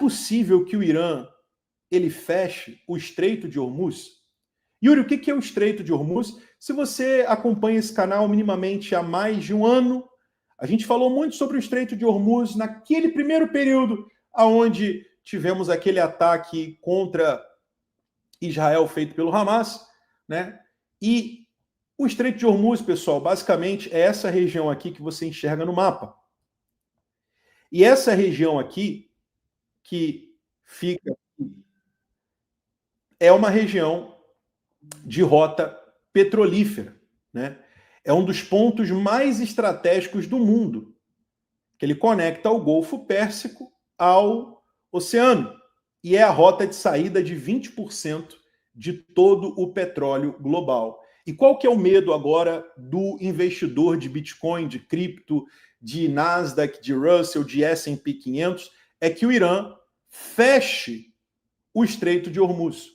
possível que o Irã ele feche o Estreito de Hormuz? Yuri, o que é o Estreito de Hormuz? Se você acompanha esse canal minimamente há mais de um ano, a gente falou muito sobre o Estreito de Hormuz naquele primeiro período onde tivemos aquele ataque contra Israel feito pelo Hamas, né? E o Estreito de Hormuz, pessoal, basicamente é essa região aqui que você enxerga no mapa. E essa região aqui, que fica, é uma região de rota petrolífera, né? É um dos pontos mais estratégicos do mundo, que ele conecta o Golfo Pérsico ao oceano, e é a rota de saída de 20% de todo o petróleo global. E qual que é o medo agora do investidor de Bitcoin, de cripto, de Nasdaq, de Russell, de S&P 500? É que o Irã feche o Estreito de Hormuz.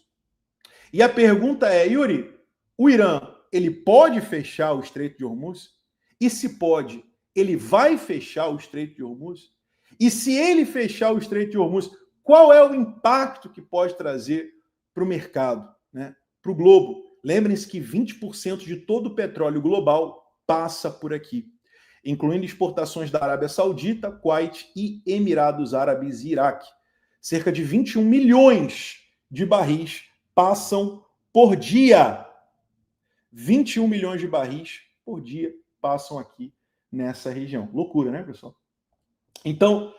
E a pergunta é, Yuri, o Irã, ele pode fechar o Estreito de Hormuz? E se pode, ele vai fechar o Estreito de Hormuz? E se ele fechar o Estreito de Hormuz, qual é o impacto que pode trazer para o mercado, né? Para o globo? Lembrem-se que 20% de todo o petróleo global passa por aqui, incluindo exportações da Arábia Saudita, Kuwait e Emirados Árabes e Iraque. Cerca de 21 milhões de barris passam por dia. 21 milhões de barris por dia passam aqui nessa região. Loucura, né, pessoal? Então,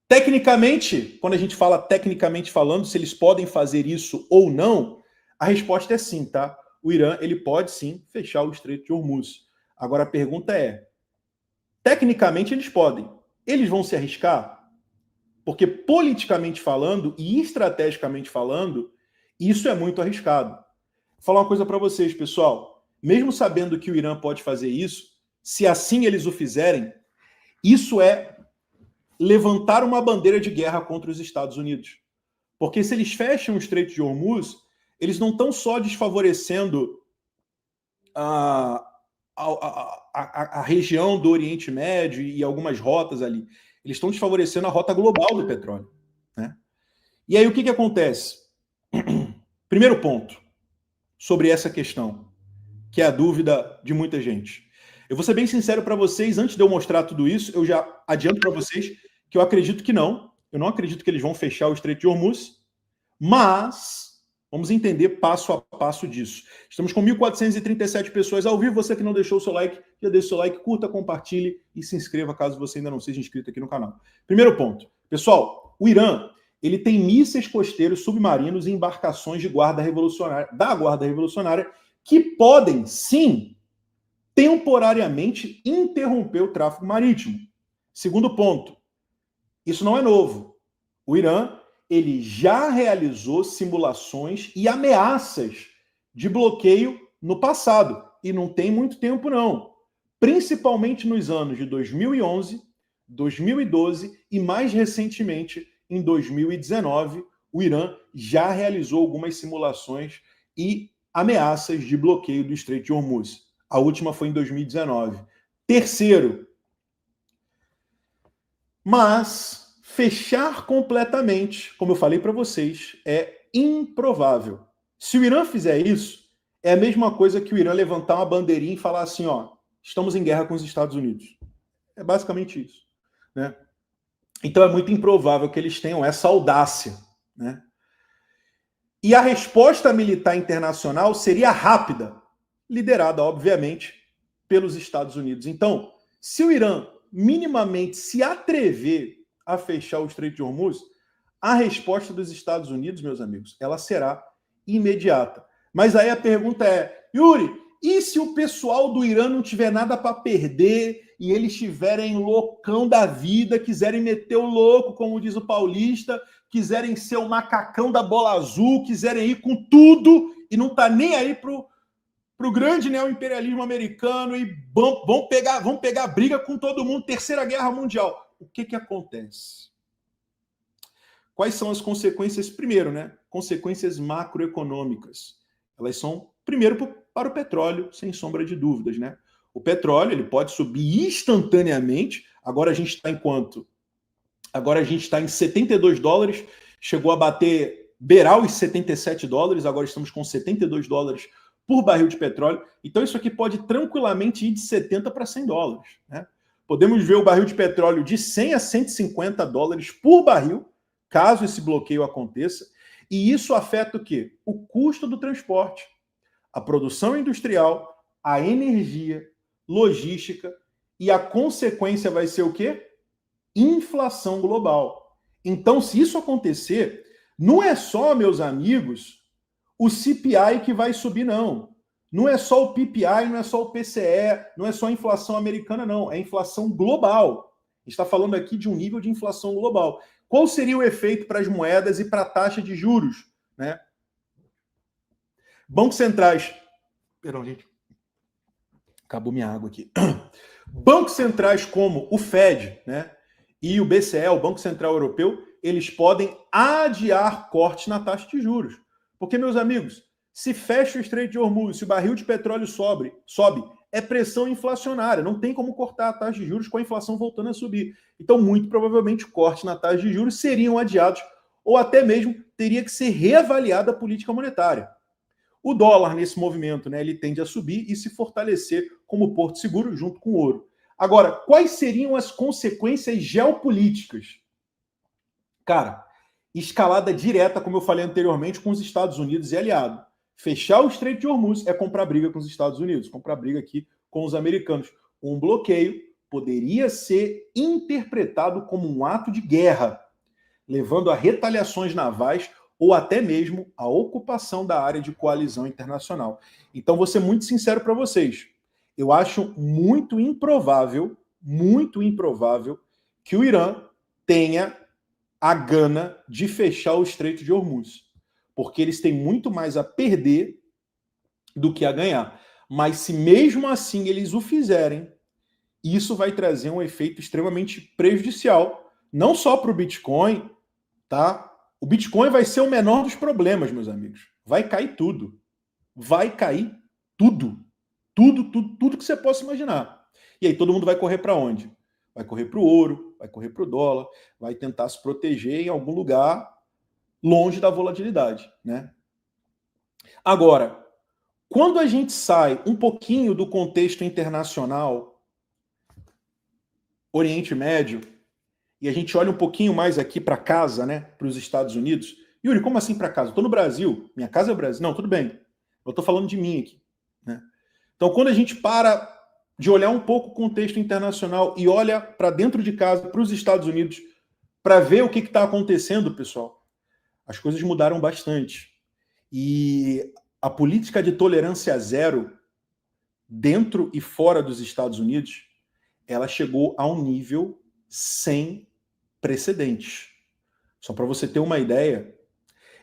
tecnicamente, quando a gente fala tecnicamente falando, se eles podem fazer isso ou não, a resposta é sim, tá? O Irã, ele pode sim fechar o Estreito de Hormuz. Agora a pergunta é, tecnicamente eles podem. Eles vão se arriscar? Porque politicamente falando e estrategicamente falando, isso é muito arriscado. Vou falar uma coisa para vocês, pessoal. Mesmo sabendo que o Irã pode fazer isso, se assim eles o fizerem, isso é levantar uma bandeira de guerra contra os Estados Unidos. Porque se eles fecham o Estreito de Hormuz, eles não estão só desfavorecendo a região do Oriente Médio e algumas rotas ali. Eles estão desfavorecendo a rota global do petróleo, né? E aí o que acontece? Primeiro ponto sobre essa questão, que é a dúvida de muita gente. Eu vou ser bem sincero para vocês, antes de eu mostrar tudo isso, eu já adianto para vocês que eu acredito que não. Eu não acredito que eles vão fechar o Estreito de Hormuz, mas vamos entender passo a passo disso. Estamos com 1.437 pessoas ao vivo. Você que não deixou o seu like, já deixa o seu like, curta, compartilhe e se inscreva caso você ainda não seja inscrito aqui no canal. Primeiro ponto. Pessoal, o Irã, ele tem mísseis costeiros, submarinos e embarcações de guarda revolucionária, da Guarda Revolucionária, que podem, sim, temporariamente interromper o tráfego marítimo. Segundo ponto, isso não é novo. O Irã, ele já realizou simulações e ameaças de bloqueio no passado. E não tem muito tempo, não. Principalmente nos anos de 2011, 2012 e, mais recentemente, em 2019, o Irã já realizou algumas simulações e ameaças de bloqueio do Estreito de Hormuz. A última foi em 2019. Terceiro, mas fechar completamente, como eu falei para vocês, é improvável. Se o Irã fizer isso, é a mesma coisa que o Irã levantar uma bandeirinha e falar assim, ó, estamos em guerra com os Estados Unidos. É basicamente isso, né? Então é muito improvável que eles tenham essa audácia, né? E a resposta militar internacional seria rápida, liderada, obviamente, pelos Estados Unidos. Então, se o Irã minimamente se atrever a fechar o Estreito de Hormuz, a resposta dos Estados Unidos, meus amigos, ela será imediata. Mas aí a pergunta é, Yuri, e se o pessoal do Irã não tiver nada para perder e eles estiverem loucão da vida, quiserem meter o louco, como diz o paulista, quiserem ser o macacão da bola azul, quiserem ir com tudo e não tá nem aí pro grande neoimperialismo americano e vão pegar briga com todo mundo, Terceira Guerra Mundial. O que acontece? Quais são as consequências? Primeiro, né? Consequências macroeconômicas. Elas são, primeiro, para o petróleo, sem sombra de dúvidas, né? O petróleo, ele pode subir instantaneamente. Agora a gente está em quanto? Agora a gente está em $72 chegou a beirar os 77 dólares, agora estamos com 72 dólares por barril de petróleo. Então isso aqui pode tranquilamente ir de 70 para 100 dólares. Né? Podemos ver o barril de petróleo de 100 a 150 dólares por barril, caso esse bloqueio aconteça. E isso afeta o quê? O custo do transporte, a produção industrial, a energia, logística, e a consequência vai ser o quê? Inflação global. Então, se isso acontecer, não é só, meus amigos, o CPI que vai subir, não. Não é só o PPI, não é só o PCE, não é só a inflação americana, não. É a inflação global. A gente está falando aqui de um nível de inflação global. Qual seria o efeito para as moedas e para a taxa de juros? Né? Bancos centrais... Perdão, gente. Acabou minha água aqui. Bancos centrais como o Fed, né, e o BCE, o Banco Central Europeu, eles podem adiar cortes na taxa de juros. Porque, meus amigos, se fecha o Estreito de Hormuz, se o barril de petróleo sobe, é pressão inflacionária. Não tem como cortar a taxa de juros com a inflação voltando a subir. Então, muito provavelmente, cortes na taxa de juros seriam adiados ou até mesmo teria que ser reavaliada a política monetária. O dólar, nesse movimento, né, ele tende a subir e se fortalecer como porto seguro junto com o ouro. Agora, quais seriam as consequências geopolíticas? Cara, escalada direta, como eu falei anteriormente, com os Estados Unidos e aliado. Fechar o Estreito de Hormuz é comprar briga com os Estados Unidos, comprar briga aqui com os americanos. Um bloqueio poderia ser interpretado como um ato de guerra, levando a retaliações navais ou até mesmo a ocupação da área de coalizão internacional. Então, vou ser muito sincero para vocês. Eu acho muito improvável que o Irã tenha a gana de fechar o Estreito de Hormuz, porque eles têm muito mais a perder do que a ganhar. Mas se mesmo assim eles o fizerem, isso vai trazer um efeito extremamente prejudicial, não só para o Bitcoin, tá? O Bitcoin vai ser o menor dos problemas, meus amigos. Vai cair tudo. Vai cair tudo. Tudo que você possa imaginar. E aí todo mundo vai correr para onde? Vai correr para o ouro, vai correr para o dólar, vai tentar se proteger em algum lugar longe da volatilidade, né? Agora, quando a gente sai um pouquinho do contexto internacional, Oriente Médio, e a gente olha um pouquinho mais aqui para casa, né, para os Estados Unidos. Yuri, como assim para casa? Eu estou no Brasil, minha casa é o Brasil. Não, tudo bem. Eu estou falando de mim aqui, né? Então, quando a gente para de olhar um pouco o contexto internacional e olha para dentro de casa, para os Estados Unidos, para ver o que está acontecendo, pessoal, as coisas mudaram bastante. E a política de tolerância zero dentro e fora dos Estados Unidos, ela chegou a um nível sem precedentes. Só para você ter uma ideia,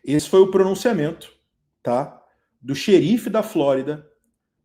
esse foi o pronunciamento, tá, do xerife da Flórida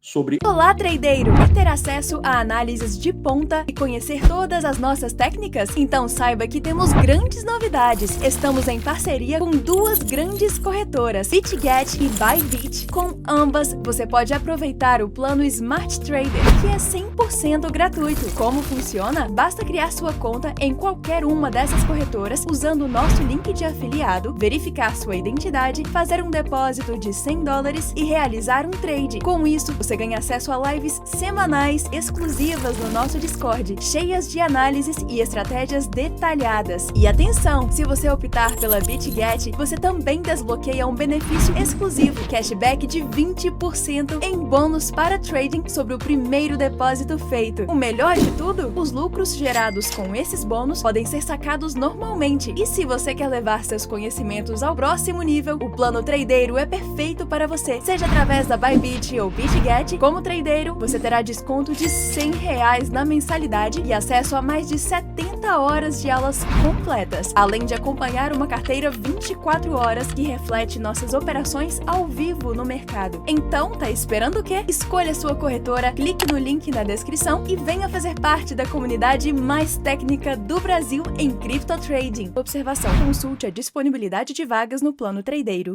sobre... Olá, tradeiro! Quer ter acesso a análises de ponta e conhecer todas as nossas técnicas? Então saiba que temos grandes novidades. Estamos em parceria com duas grandes corretoras, BitGet e Bybit. Com ambas, você pode aproveitar o plano Smart Trader, que é 100% gratuito. Como funciona? Basta criar sua conta em qualquer uma dessas corretoras usando o nosso link de afiliado, verificar sua identidade, fazer um depósito de $100 e realizar um trade. Com isso, você ganha acesso a lives semanais exclusivas no nosso Discord, cheias de análises e estratégias detalhadas. E atenção, se você optar pela BitGet, você também desbloqueia um benefício exclusivo, cashback de 20% em bônus para trading sobre o primeiro depósito feito. O melhor de tudo, os lucros gerados com esses bônus podem ser sacados normalmente. E se você quer levar seus conhecimentos ao próximo nível, o plano tradeiro é perfeito para você, seja através da Bybit ou BitGet. Como tradeiro, você terá desconto de R$100 na mensalidade e acesso a mais de 70 horas de aulas completas, além de acompanhar uma carteira 24 horas que reflete nossas operações ao vivo no mercado. Então, tá esperando o quê? Escolha sua corretora, clique no link na descrição e venha fazer parte da comunidade mais técnica do Brasil em Crypto Trading. Observação: consulte a disponibilidade de vagas no plano tradeiro.